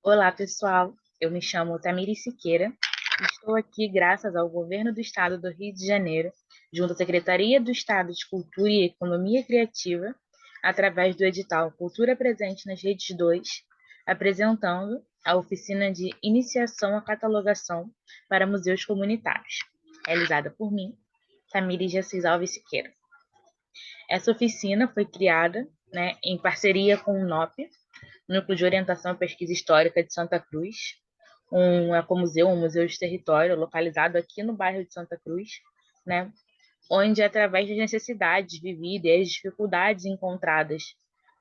Olá, pessoal. Eu me chamo Tamiri Siqueira. Estou aqui graças ao Governo do Estado do Rio de Janeiro, junto à Secretaria do Estado de Cultura e Economia Criativa, através do edital Cultura Presente nas Redes 2, apresentando a oficina de iniciação à catalogação para museus comunitários, realizada por mim, Tamiri de Assis Alves Siqueira. Essa oficina foi criada, em parceria com o NOP, Núcleo de Orientação e Pesquisa Histórica de Santa Cruz, um ecomuseu, um museu de território localizado aqui no bairro de Santa Cruz, né, onde, através das necessidades vividas e as dificuldades encontradas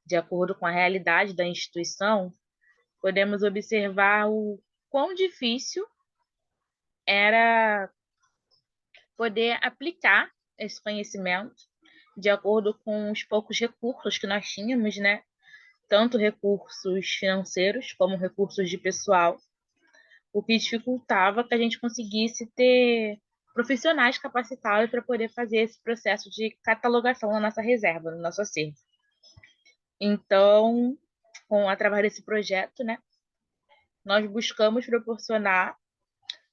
de acordo com a realidade da instituição, podemos observar o quão difícil era poder aplicar esse conhecimento de acordo com os poucos recursos que nós tínhamos, né? Tanto recursos financeiros como recursos de pessoal, o que dificultava que a gente conseguisse ter profissionais capacitados para poder fazer esse processo de catalogação na nossa reserva, no nosso acervo. Então, através desse projeto, né, nós buscamos proporcionar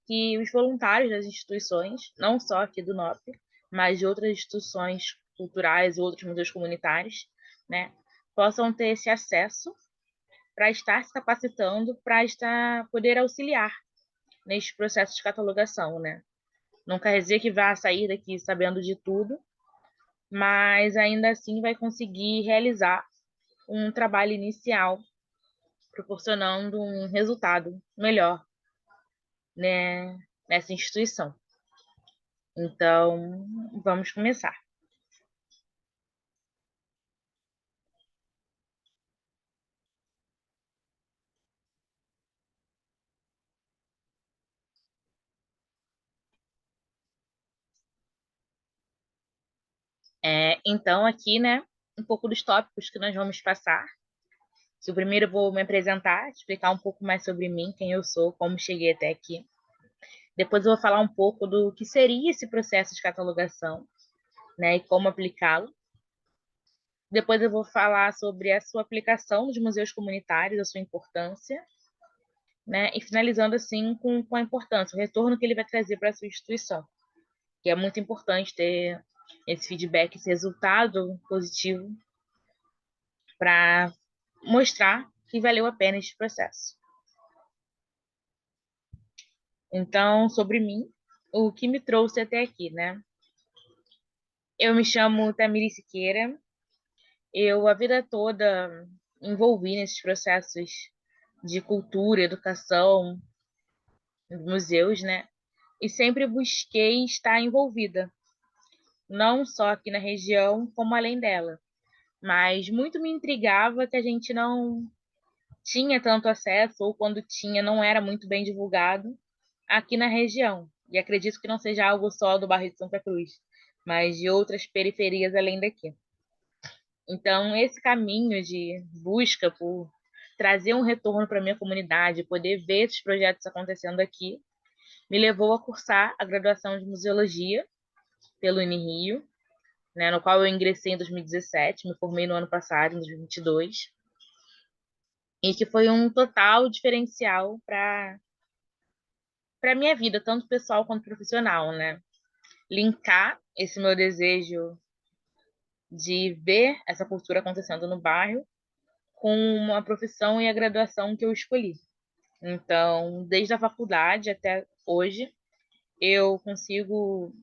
que os voluntários das instituições, não só aqui do NOP, mas de outras instituições culturais e outros museus comunitários, né, possam ter esse acesso para estar se capacitando, para poder auxiliar neste processo de catalogação, né? Não quer dizer que vá sair daqui sabendo de tudo, mas ainda assim vai conseguir realizar um trabalho inicial, proporcionando um resultado melhor, né, nessa instituição. Então, vamos começar. Então, aqui, né, um pouco dos tópicos que nós vamos passar. O primeiro eu vou me apresentar, explicar um pouco mais sobre mim, quem eu sou, como cheguei até aqui. Depois eu vou falar um pouco do que seria esse processo de catalogação, né, e como aplicá-lo. Depois eu vou falar sobre a sua aplicação nos museus comunitários, a sua importância, né, e finalizando assim com a importância, o retorno que ele vai trazer para a sua instituição, que é muito importante ter esse feedback, esse resultado positivo para mostrar que valeu a pena este processo. Então, sobre mim, o que me trouxe até aqui, né? Eu me chamo Tamiri Siqueira. Eu, a vida toda, envolvi nesses processos de cultura, educação, museus, né? E sempre busquei estar envolvida, não só aqui na região, como além dela. Mas muito me intrigava que a gente não tinha tanto acesso, ou quando tinha, não era muito bem divulgado aqui na região. E acredito que não seja algo só do bairro de Santa Cruz, mas de outras periferias além daqui. Então, esse caminho de busca por trazer um retorno para a minha comunidade, poder ver esses projetos acontecendo aqui, me levou a cursar a graduação de Museologia pelo Unirio, né, no qual eu ingressei em 2017, me formei no ano passado, em 2022, e que foi um total diferencial para minha vida, tanto pessoal quanto profissional, né? Linkar esse meu desejo de ver essa cultura acontecendo no bairro com uma profissão e a graduação que eu escolhi. Então, desde a faculdade até hoje, eu consigo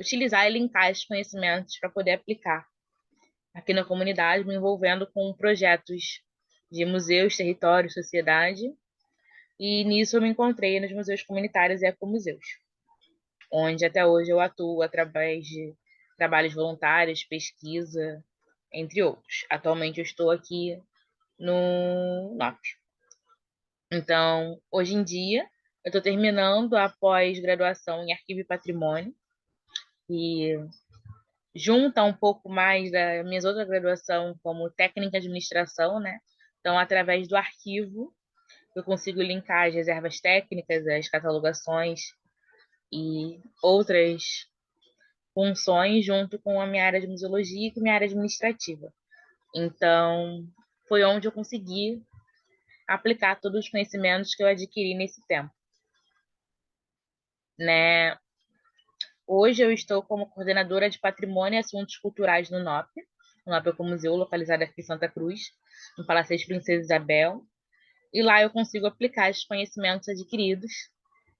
utilizar e linkar esses conhecimentos para poder aplicar aqui na comunidade, me envolvendo com projetos de museus, território, sociedade. E nisso eu me encontrei nos museus comunitários e ecomuseus, onde até hoje eu atuo através de trabalhos voluntários, pesquisa, entre outros. Atualmente eu estou aqui no NOP. Então, hoje em dia, eu estou terminando a pós-graduação em Arquivo e Patrimônio, e junta um pouco mais da minha outra graduação como técnica de administração, né? Então, através do arquivo, eu consigo linkar as reservas técnicas, as catalogações e outras funções junto com a minha área de museologia e com a minha área administrativa. Então, foi onde eu consegui aplicar todos os conhecimentos que eu adquiri nesse tempo, né? Hoje eu estou como coordenadora de Patrimônio e Assuntos Culturais no NOP. O NOP é o museu localizado aqui em Santa Cruz, no Palacete Princesa Isabel. E lá eu consigo aplicar esses conhecimentos adquiridos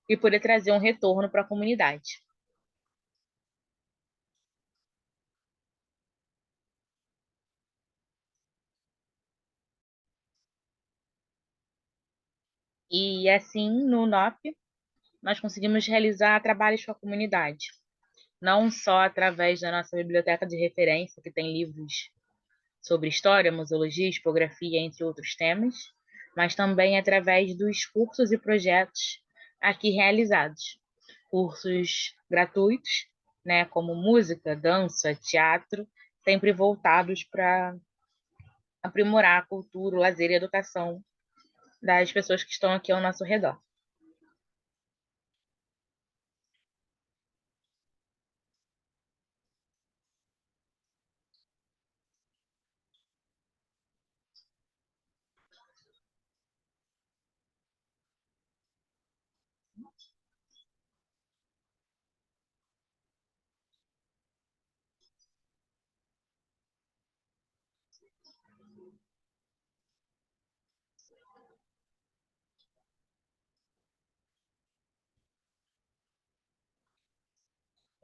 e poder trazer um retorno para a comunidade. E assim, no NOP, nós conseguimos realizar trabalhos com a comunidade, não só através da nossa biblioteca de referência, que tem livros sobre história, museologia, tipografia, entre outros temas, mas também através dos cursos e projetos aqui realizados. Cursos gratuitos, né, como música, dança, teatro, sempre voltados para aprimorar a cultura, o lazer e a educação das pessoas que estão aqui ao nosso redor.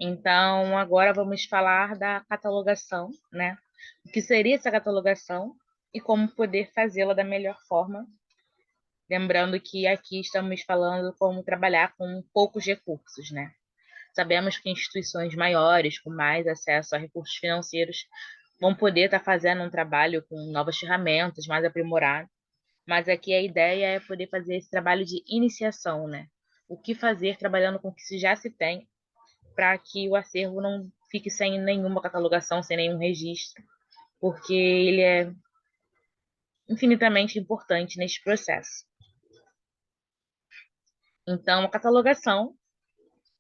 Então, agora vamos falar da catalogação, né? O que seria essa catalogação e como poder fazê-la da melhor forma. Lembrando que aqui estamos falando como trabalhar com poucos recursos, né? Sabemos que instituições maiores, com mais acesso a recursos financeiros, vão poder estar fazendo um trabalho com novas ferramentas, mais aprimorado, mas aqui a ideia é poder fazer esse trabalho de iniciação, né? O que fazer trabalhando com o que já se tem, para que o acervo não fique sem nenhuma catalogação, sem nenhum registro, porque ele é infinitamente importante neste processo. Então, a catalogação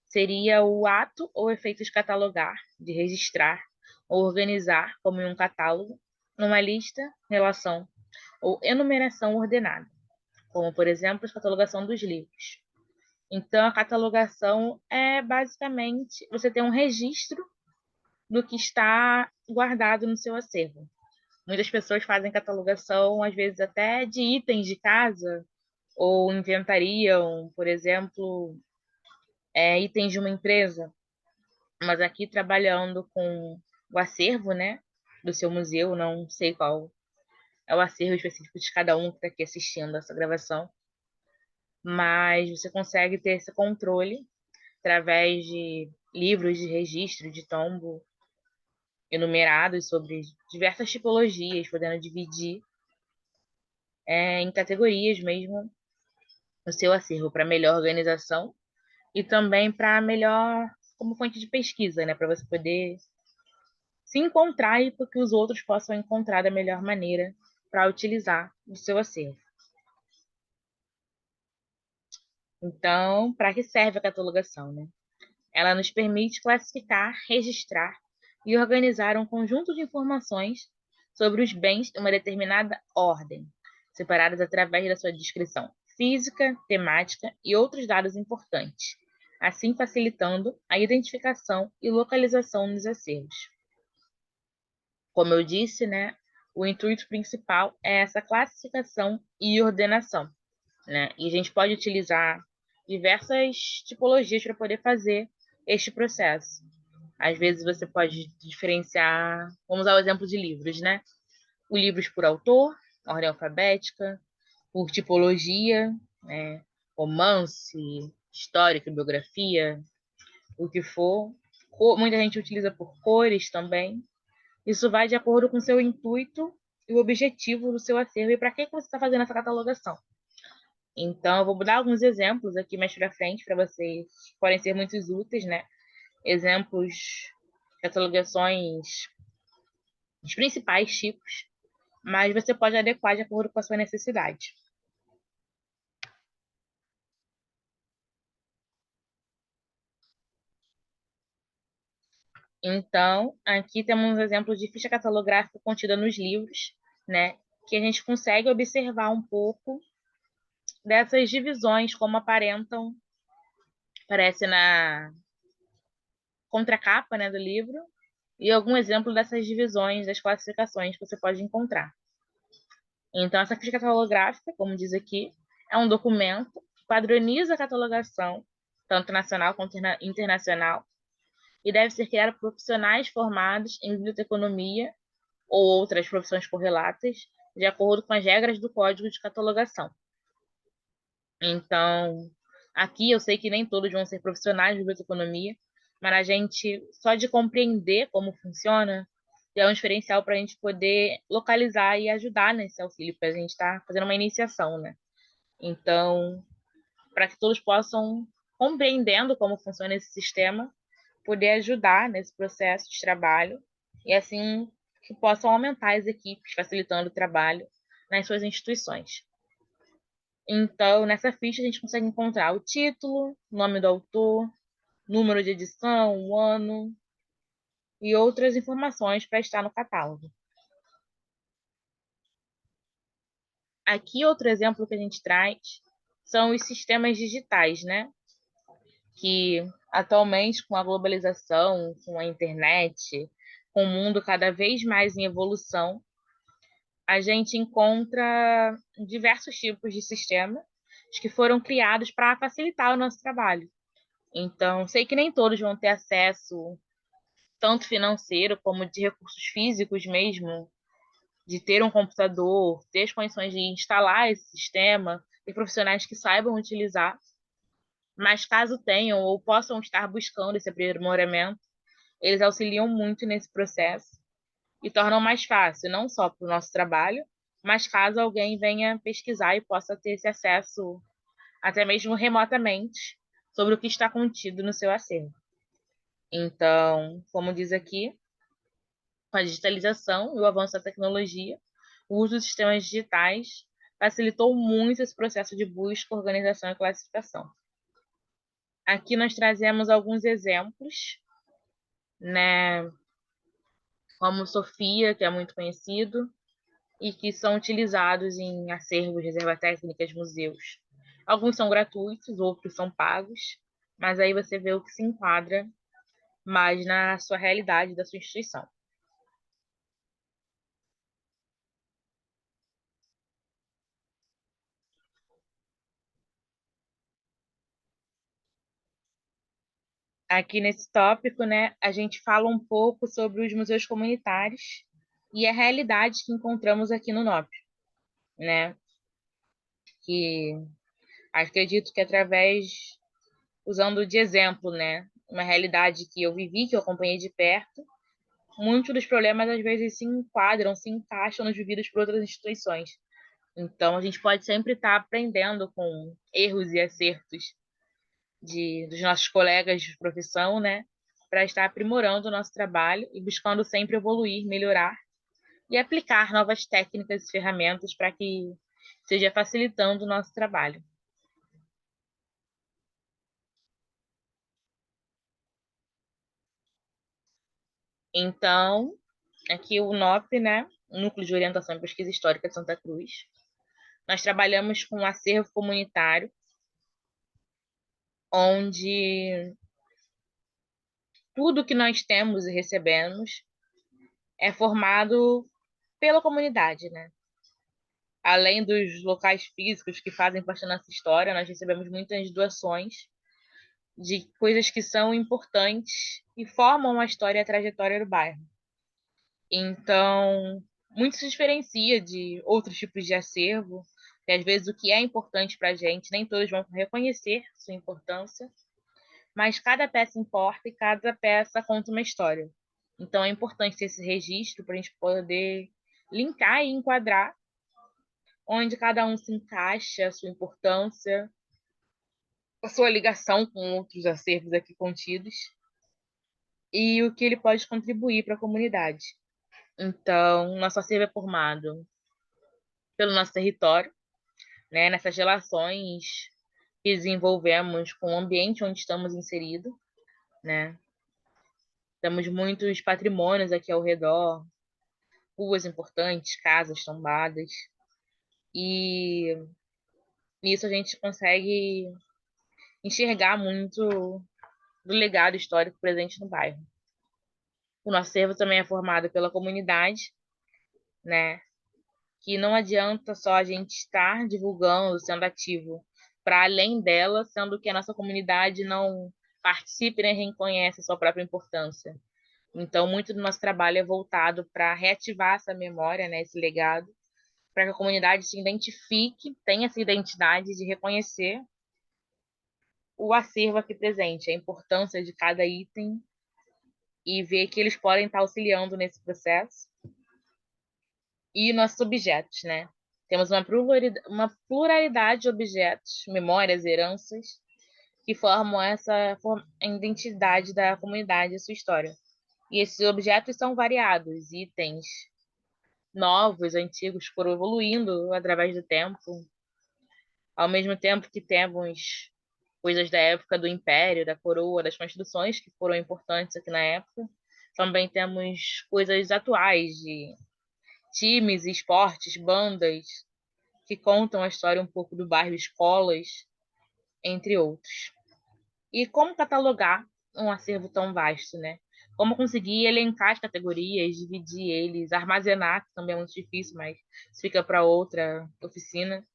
seria o ato ou efeito de catalogar, de registrar ou organizar como em um catálogo, numa lista, relação ou enumeração ordenada, como, por exemplo, a catalogação dos livros. Então, a catalogação é basicamente você ter um registro do que está guardado no seu acervo. Muitas pessoas fazem catalogação, às vezes até de itens de casa, ou inventariam, por exemplo, itens de uma empresa. Mas aqui trabalhando com o acervo, né, do seu museu, não sei qual é o acervo específico de cada um que está aqui assistindo essa gravação, mas você consegue ter esse controle através de livros de registro de tombo enumerados sobre diversas tipologias, podendo dividir em categorias mesmo o seu acervo para melhor organização e também para melhor como fonte de pesquisa, né, para você poder se encontrar e para que os outros possam encontrar da melhor maneira para utilizar o seu acervo. Então, para que serve a catalogação, né? Ela nos permite classificar, registrar e organizar um conjunto de informações sobre os bens em uma determinada ordem, separadas através da sua descrição física, temática e outros dados importantes, assim facilitando a identificação e localização dos acervos. Como eu disse, né, o intuito principal é essa classificação e ordenação, né? E a gente pode utilizar diversas tipologias para poder fazer este processo. Às vezes você pode diferenciar, vamos usar o exemplo de livros, né? O livros por autor, ordem alfabética, por tipologia, né? Romance, histórica, biografia, o que for. Muita gente utiliza por cores também. Isso vai de acordo com o seu intuito e o objetivo do seu acervo e para que você está fazendo essa catalogação. Então, eu vou dar alguns exemplos aqui mais para frente para vocês, podem ser muito úteis, né? Exemplos, catalogações, os principais tipos, mas você pode adequar de acordo com a sua necessidade. Então, aqui temos um exemplo de ficha catalográfica contida nos livros, né? Que a gente consegue observar um pouco dessas divisões, como aparece na contracapa, né, do livro, e algum exemplo dessas divisões, das classificações que você pode encontrar. Então, essa ficha catalográfica, como diz aqui, é um documento que padroniza a catalogação, tanto nacional quanto internacional, e deve ser criado por profissionais formados em biblioteconomia ou outras profissões correlatas, de acordo com as regras do Código de Catalogação. Então, aqui eu sei que nem todos vão ser profissionais de biblioteconomia, mas a gente, só de compreender como funciona, é um diferencial para a gente poder localizar e ajudar nesse auxílio, porque a gente está fazendo uma iniciação, né? Então, para que todos possam, compreendendo como funciona esse sistema, poder ajudar nesse processo de trabalho e assim que possam aumentar as equipes, facilitando o trabalho nas suas instituições. Então, nessa ficha a gente consegue encontrar o título, nome do autor, número de edição, o ano e outras informações para estar no catálogo. Aqui, outro exemplo que a gente traz são os sistemas digitais, né? Que atualmente, com a globalização, com a internet, com o mundo cada vez mais em evolução, a gente encontra diversos tipos de sistemas que foram criados para facilitar o nosso trabalho. Então, sei que nem todos vão ter acesso, tanto financeiro como de recursos físicos mesmo, de ter um computador, ter as condições de instalar esse sistema, ter profissionais que saibam utilizar, mas caso tenham ou possam estar buscando esse aprimoramento, eles auxiliam muito nesse processo e tornam mais fácil, não só para o nosso trabalho, mas caso alguém venha pesquisar e possa ter esse acesso, até mesmo remotamente, sobre o que está contido no seu acervo. Então, como diz aqui, com a digitalização e o avanço da tecnologia, o uso dos sistemas digitais facilitou muito esse processo de busca, organização e classificação. Aqui nós trazemos alguns exemplos, né, como Sofia, que é muito conhecido, e que são utilizados em acervos, reservas técnicas, museus. Alguns são gratuitos, outros são pagos, mas aí você vê o que se enquadra mais na sua realidade da sua instituição. Aqui nesse tópico, né, a gente fala um pouco sobre os museus comunitários e a realidade que encontramos aqui no NOP, né? Que acredito que através, usando de exemplo, né, uma realidade que eu vivi, que eu acompanhei de perto, muitos dos problemas às vezes se enquadram, se encaixam nos vividos por outras instituições. Então, a gente pode sempre estar aprendendo com erros e acertos dos nossos colegas de profissão, né? Para estar aprimorando o nosso trabalho e buscando sempre evoluir, melhorar e aplicar novas técnicas e ferramentas para que seja facilitando o nosso trabalho. Então, aqui o NOP, né? Núcleo de Orientação e Pesquisa Histórica de Santa Cruz. Nós trabalhamos com um acervo comunitário, onde tudo que nós temos e recebemos é formado pela comunidade, né? Além dos locais físicos que fazem parte da nossa história, nós recebemos muitas doações de coisas que são importantes e formam a história e a trajetória do bairro. Então, muito se diferencia de outros tipos de acervo, que às vezes o que é importante para a gente, nem todos vão reconhecer sua importância, mas cada peça importa e cada peça conta uma história. Então, é importante ter esse registro para a gente poder linkar e enquadrar onde cada um se encaixa, a sua importância, a sua ligação com outros acervos aqui contidos e o que ele pode contribuir para a comunidade. Então, nosso acervo é formado pelo nosso território, né, nessas relações que desenvolvemos com o ambiente onde estamos inseridos, né? Temos muitos patrimônios aqui ao redor, ruas importantes, casas tombadas, e Nisso a gente consegue enxergar muito do legado histórico presente no bairro. O nosso acervo também é formado pela comunidade, né? Que não adianta só a gente estar divulgando, sendo ativo para além dela, sendo que a nossa comunidade não participe nem reconhece a sua própria importância. Então, muito do nosso trabalho é voltado para reativar essa memória, né, esse legado, para que a comunidade se identifique, tenha essa identidade de reconhecer o acervo aqui presente, a importância de cada item e ver que eles podem estar auxiliando nesse processo. E nossos objetos, né? Temos uma pluralidade de objetos, memórias, heranças, que formam essa identidade da comunidade e sua história. E esses objetos são variados, itens novos, antigos, foram evoluindo através do tempo, ao mesmo tempo que temos coisas da época do Império, da coroa, das construções que foram importantes aqui na época. Também temos coisas atuais de times, esportes, bandas que contam a história um pouco do bairro, escolas, entre outros. E como catalogar um acervo tão vasto, né? Como conseguir elencar as categorias, dividir eles, armazenar, que também é muito difícil, mas isso fica para outra oficina.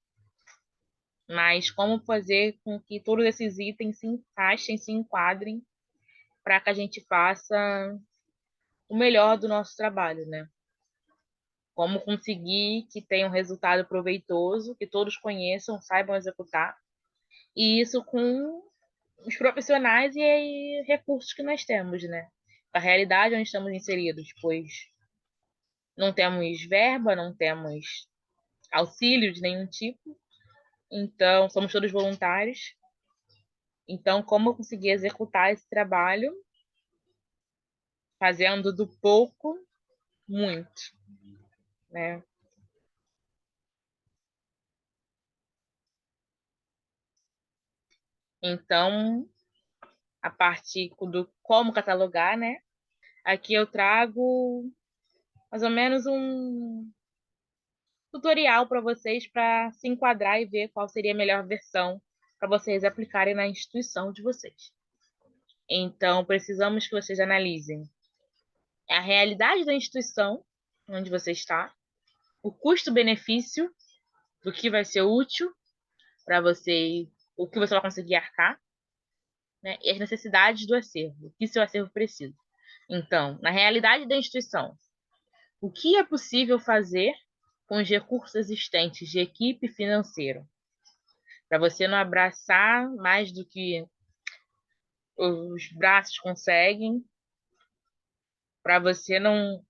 Mas como fazer com que todos esses itens se encaixem, se enquadrem, para que a gente faça o melhor do nosso trabalho, né? Como conseguir que tenha um resultado proveitoso, que todos conheçam, saibam executar, e isso com os profissionais e recursos que nós temos, né? A realidade onde estamos inseridos, pois não temos verba, não temos auxílio de nenhum tipo, então somos todos voluntários. Então, como eu conseguir executar esse trabalho fazendo do pouco muito, né? Então, a parte do como catalogar, né? Aqui eu trago mais ou menos um tutorial para vocês para se enquadrar e ver qual seria a melhor versão para vocês aplicarem na instituição de vocês. Então, precisamos que vocês analisem a realidade da instituição onde você está, o custo-benefício do que vai ser útil para você, o que você vai conseguir arcar, né? E as necessidades do acervo, o que seu acervo precisa. Então, na realidade da instituição, o que é possível fazer com os recursos existentes de equipe financeiro, para você não abraçar mais do que os braços conseguem, para você não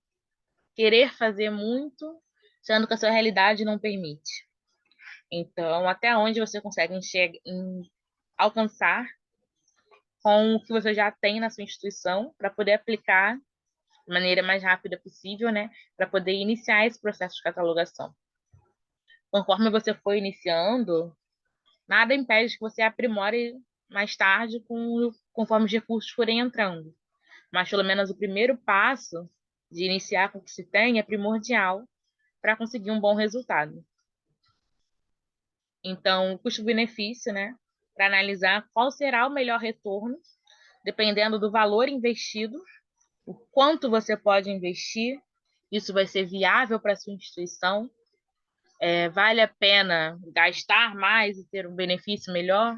querer fazer muito, sendo que a sua realidade não permite. Então, até onde você consegue alcançar com o que você já tem na sua instituição para poder aplicar de maneira mais rápida possível, né? Para poder iniciar esse processo de catalogação. Conforme você for iniciando, nada impede que você aprimore mais tarde conforme os recursos forem entrando. Mas pelo menos o primeiro passo de iniciar com o que se tem é primordial para conseguir um bom resultado. Então, custo-benefício, né? Para analisar qual será o melhor retorno, dependendo do valor investido, o quanto você pode investir, isso vai ser viável para a sua instituição, vale a pena gastar mais e ter um benefício melhor,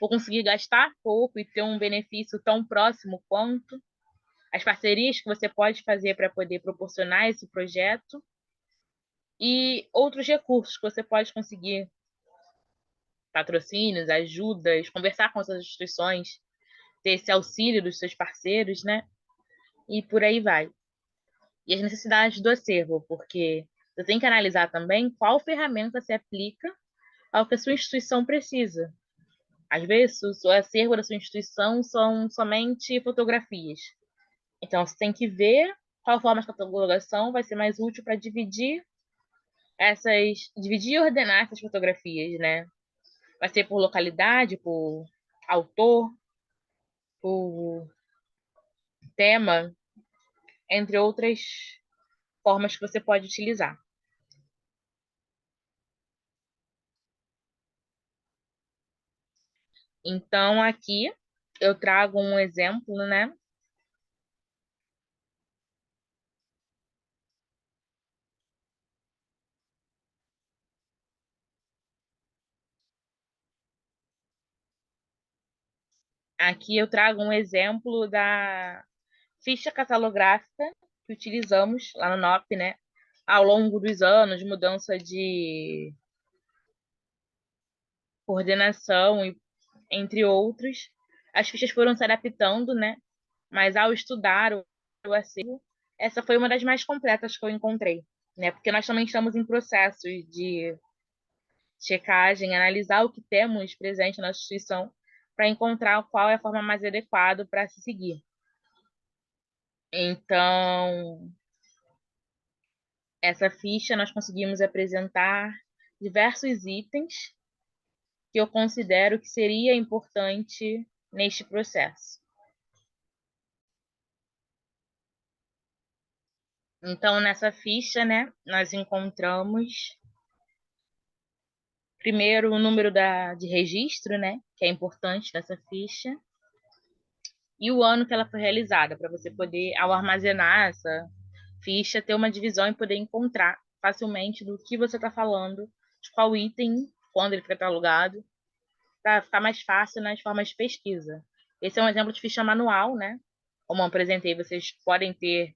ou conseguir gastar pouco e ter um benefício tão próximo quanto, as parcerias que você pode fazer para poder proporcionar esse projeto e outros recursos que você pode conseguir, patrocínios, ajudas, conversar com essas instituições, ter esse auxílio dos seus parceiros, né? E por aí vai. E as necessidades do acervo, porque você tem que analisar também qual ferramenta se aplica ao que a sua instituição precisa. Às vezes, o acervo da sua instituição são somente fotografias. Então, você tem que ver qual forma de catalogação vai ser mais útil para dividir e ordenar essas fotografias, né? Vai ser por localidade, por autor, por tema, entre outras formas que você pode utilizar. Então, aqui eu trago um exemplo, né? Aqui eu trago um exemplo da ficha catalográfica que utilizamos lá no NOP, né? Ao longo dos anos, de mudança de coordenação e entre outros, as fichas foram se adaptando, né? Mas ao estudar o acervo, essa foi uma das mais completas que eu encontrei, né? Porque nós também estamos em processo de checagem, analisar o que temos presente na instituição para encontrar qual é a forma mais adequada para se seguir. Então, essa ficha nós conseguimos apresentar diversos itens que eu considero que seria importante neste processo. Então, nessa ficha, né, nós encontramos primeiro o número de registro, né, que é importante nessa ficha, e o ano que ela foi realizada, para você poder, ao armazenar essa ficha, ter uma divisão e poder encontrar facilmente do que você está falando, de qual item, quando ele foi catalogado, para ficar mais fácil nas formas de pesquisa. Esse é um exemplo de ficha manual, né? Como eu apresentei, vocês podem ter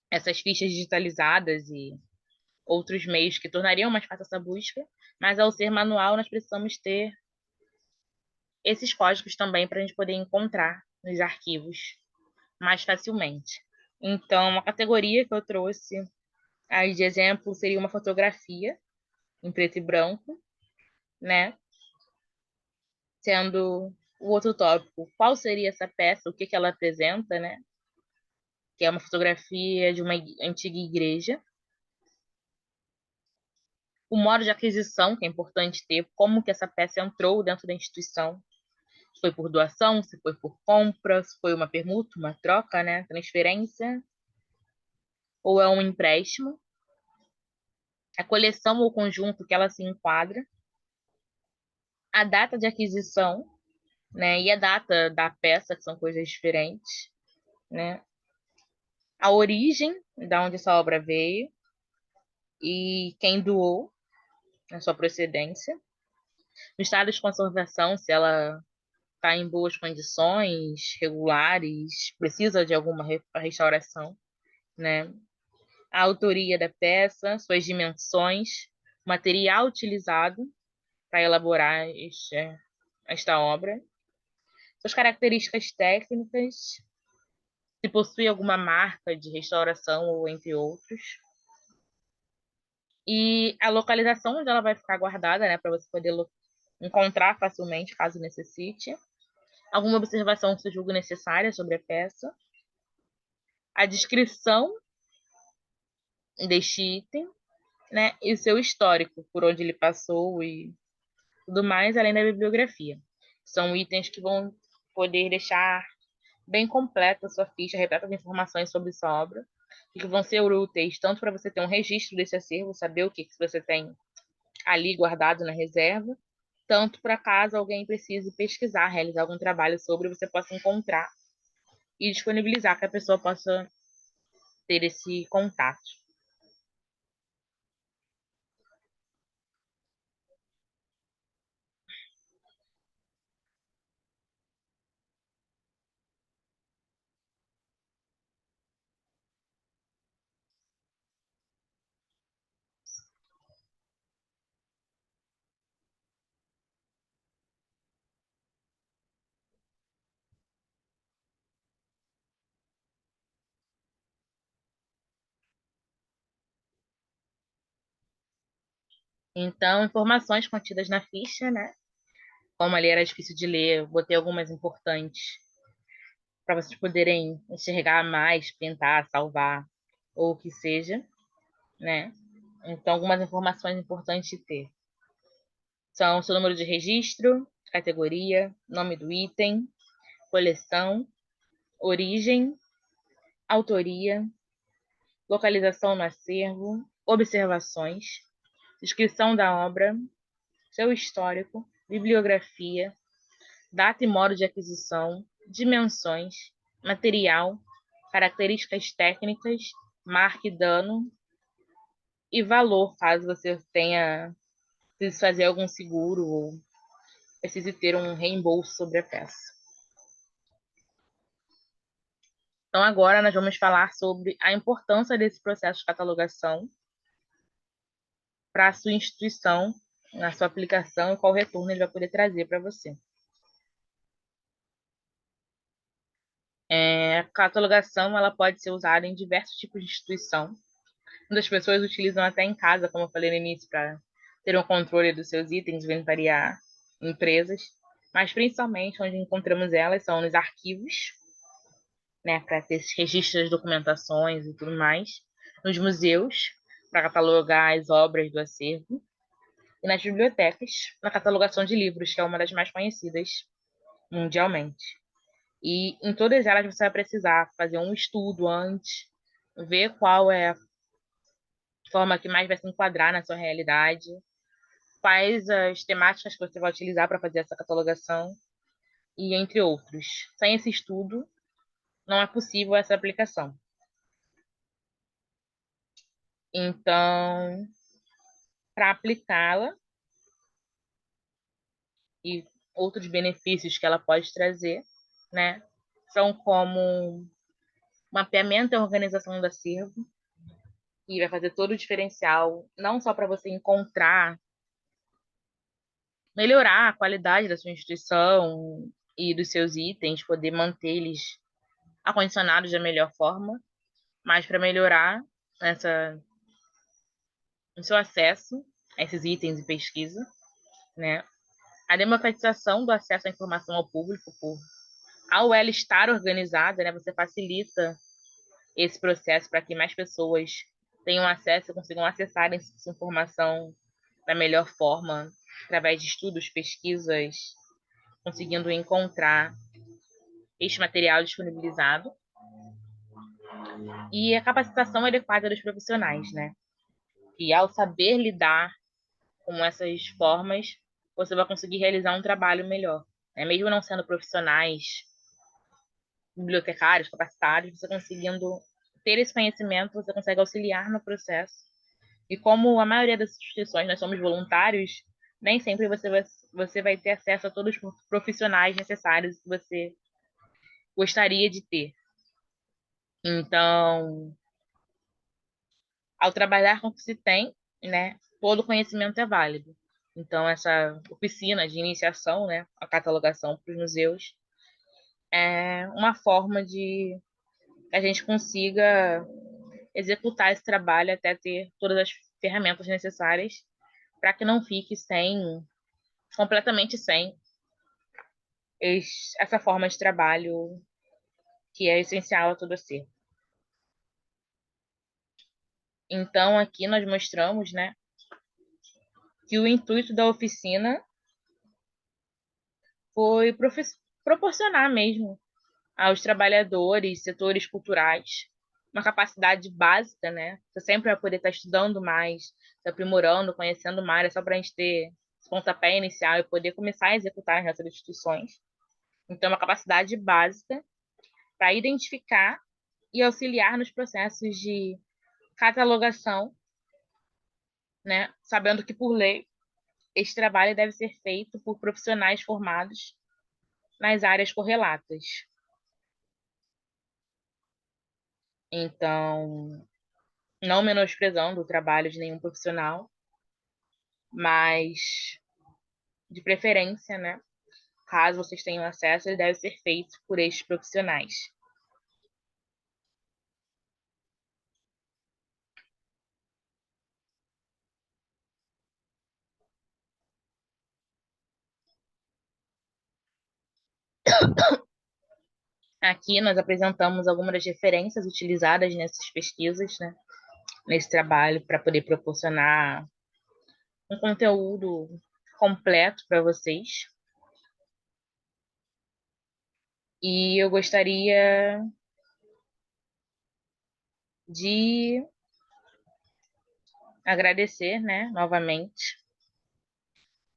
essas fichas digitalizadas e outros meios que tornariam mais fácil essa busca, mas ao ser manual, nós precisamos ter esses códigos também para a gente poder encontrar nos arquivos mais facilmente. Então, uma categoria que eu trouxe aí de exemplo seria uma fotografia em preto e branco, né? Sendo o outro tópico, qual seria essa peça, o que que ela apresenta, né? Que é uma fotografia de uma antiga igreja. O modo de aquisição, que é importante ter, como que essa peça entrou dentro da instituição. Se foi por doação, se foi por compra, se foi uma permuta, uma troca, né? Transferência, ou é um empréstimo. A coleção ou conjunto que ela se enquadra. A data de aquisição, né? E a data da peça, que são coisas diferentes, né? A origem da onde essa obra veio e quem doou, a sua procedência. O estado de conservação, se ela está em boas condições, regulares, precisa de alguma restauração, né? A autoria da peça, suas dimensões, material utilizado para elaborar esta obra, suas características técnicas, se possui alguma marca de restauração ou entre outros, e a localização onde ela vai ficar guardada, né, para você poder encontrar facilmente, caso necessite, alguma observação que você julga necessária sobre a peça, a descrição deste item, né, e o seu histórico, por onde ele passou e tudo mais, além da bibliografia. São itens que vão poder deixar bem completa a sua ficha, repleta de informações sobre sua obra, e que vão ser úteis tanto para você ter um registro desse acervo, saber o que você tem ali guardado na reserva, tanto para caso alguém precise pesquisar, realizar algum trabalho sobre, você possa encontrar e disponibilizar que a pessoa possa ter esse contato. Então, informações contidas na ficha, né? Como ali era difícil de ler, eu botei algumas importantes para vocês poderem enxergar mais, printar, salvar, ou o que seja, né? Então, algumas informações importantes de ter. São seu número de registro, categoria, nome do item, coleção, origem, autoria, localização no acervo, observações, descrição da obra, seu histórico, bibliografia, data e modo de aquisição, dimensões, material, características técnicas, marca e dano e valor, caso você tenha precise fazer algum seguro ou precise ter um reembolso sobre a peça. Então, agora nós vamos falar sobre a importância desse processo de catalogação para a sua instituição, na sua aplicação e qual retorno ele vai poder trazer para você. A catalogação ela pode ser usada em diversos tipos de instituição. Muitas pessoas utilizam até em casa, como eu falei no início, para ter um controle dos seus itens, inventariar empresas. Mas principalmente onde encontramos elas são nos arquivos, né, para ter esses registros das documentações e tudo mais, nos museus, para catalogar as obras do acervo, e nas bibliotecas, na catalogação de livros, que é uma das mais conhecidas mundialmente. E em todas elas você vai precisar fazer um estudo antes, ver qual é a forma que mais vai se enquadrar na sua realidade, quais as temáticas que você vai utilizar para fazer essa catalogação, e entre outros. Sem esse estudo, não é possível essa aplicação. Então, para aplicá-la e outros benefícios que ela pode trazer, né, são como mapeamento e organização do acervo, que vai fazer todo o diferencial, não só para você encontrar, melhorar a qualidade da sua instituição e dos seus itens, poder mantê-los acondicionados da melhor forma, mas para melhorar o seu acesso a esses itens e pesquisa, né? A democratização do acesso à informação ao público, ao ela estar organizada, né? Você facilita esse processo para que mais pessoas tenham acesso, consigam acessar essa informação da melhor forma, através de estudos, pesquisas, conseguindo encontrar este material disponibilizado. E a capacitação adequada dos profissionais, né? E ao saber lidar com essas formas, você vai conseguir realizar um trabalho melhor. Né? Mesmo não sendo profissionais, bibliotecários, capacitados, você conseguindo ter esse conhecimento, você consegue auxiliar no processo. E como a maioria das instituições nós somos voluntários, nem sempre você vai ter acesso a todos os profissionais necessários que você gostaria de ter. Então, ao trabalhar com o que se tem, né, todo conhecimento é válido. Então, essa oficina de iniciação, né, a catalogação para os museus, é uma forma de que a gente consiga executar esse trabalho até ter todas as ferramentas necessárias para que não fique completamente sem essa forma de trabalho que é essencial a todo ser. Então, aqui nós mostramos, né, que o intuito da oficina foi proporcionar mesmo aos trabalhadores, setores culturais, uma capacidade básica, né? Você sempre vai poder estar estudando mais, se aprimorando, conhecendo mais, é só para a gente ter esse pontapé inicial e poder começar a executar nessas instituições. Então, uma capacidade básica para identificar e auxiliar nos processos de catalogação, né? Sabendo que, por lei, esse trabalho deve ser feito por profissionais formados nas áreas correlatas. Então, não menosprezando o trabalho de nenhum profissional, mas de preferência, né? Caso vocês tenham acesso, ele deve ser feito por estes profissionais. Aqui nós apresentamos algumas das referências utilizadas nessas pesquisas, né? Nesse trabalho, para poder proporcionar um conteúdo completo para vocês. E eu gostaria de agradecer, né, novamente,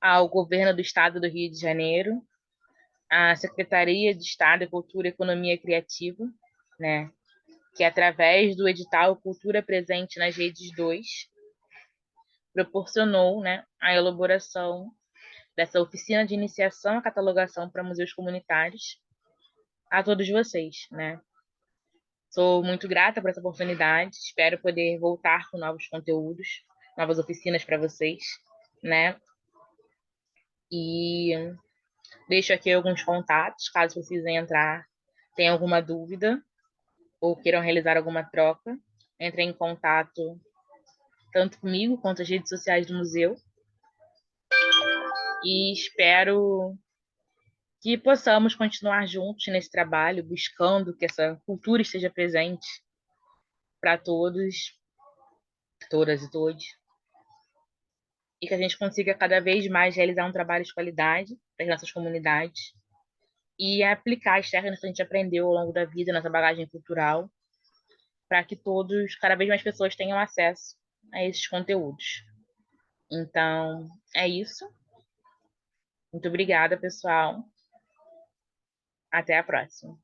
ao governo do estado do Rio de Janeiro, a Secretaria de Estado de Cultura, Economia Criativa, né, que através do edital Cultura Presente nas Redes 2 proporcionou, né, a elaboração dessa oficina de iniciação à catalogação para museus comunitários a todos vocês, né? Sou muito grata por essa oportunidade, espero poder voltar com novos conteúdos, novas oficinas para vocês, né? E deixo aqui alguns contatos, caso precisem entrar, tenham alguma dúvida ou queiram realizar alguma troca, entrem em contato tanto comigo quanto as redes sociais do museu. E espero que possamos continuar juntos nesse trabalho, buscando que essa cultura esteja presente para todos, todas e todos, e que a gente consiga cada vez mais realizar um trabalho de qualidade para as nossas comunidades e aplicar as técnicas que a gente aprendeu ao longo da vida, nossa bagagem cultural, para que todos, cada vez mais pessoas tenham acesso a esses conteúdos. Então, é isso. Muito obrigada, pessoal. Até a próxima.